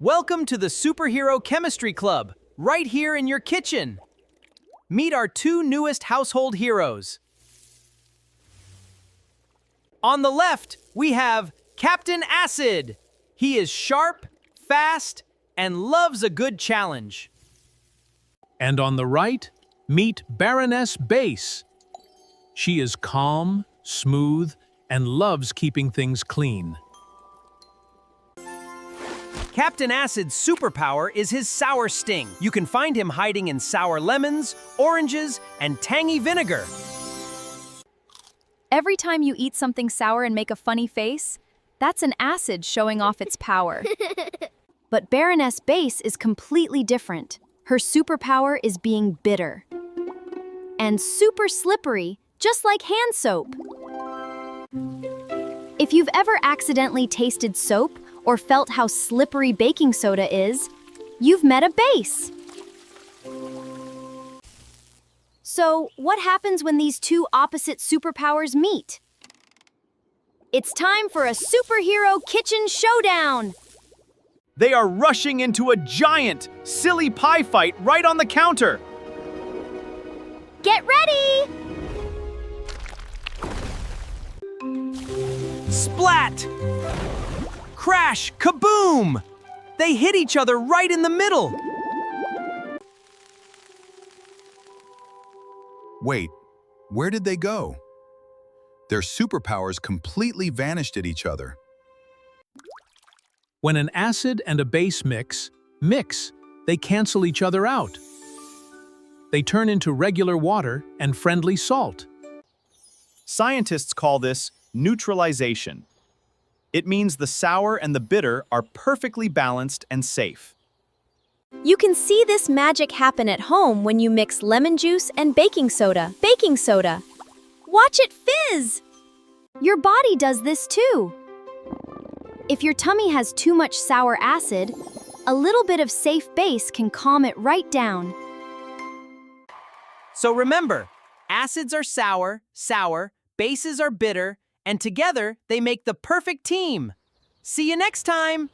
Welcome to the Superhero Chemistry Club, right here in your kitchen. Meet our two newest household heroes. On the left, we have Captain Acid. He is sharp, fast, and loves a good challenge. And on the right, meet Baroness Base. She is calm, smooth, and loves keeping things clean. Captain Acid's superpower is his sour sting. You can find him hiding in sour lemons, oranges, and tangy vinegar. Every time you eat something sour and make a funny face, that's an acid showing off its power. But Baroness Base is completely different. Her superpower is being bitter. And super slippery, just like hand soap. If you've ever accidentally tasted soap or felt how slippery baking soda is, you've met a base. So, what happens when these two opposite superpowers meet? It's time for a superhero kitchen showdown! They are rushing into a giant, silly pie fight right on the counter. Get ready! Splat! Crash! Kaboom! They hit each other right in the middle. Wait, where did they go? Their superpowers completely vanished at each other. When an acid and a base mix, they cancel each other out. They turn into regular water and friendly salt. Scientists call this neutralization. It means the sour and the bitter are perfectly balanced and safe. You can see this magic happen at home when you mix lemon juice and baking soda. Watch it fizz! Your body does this too. If your tummy has too much sour acid, a little bit of safe base can calm it right down. So remember, acids are sour, bases are bitter, and together they make the perfect team. See you next time!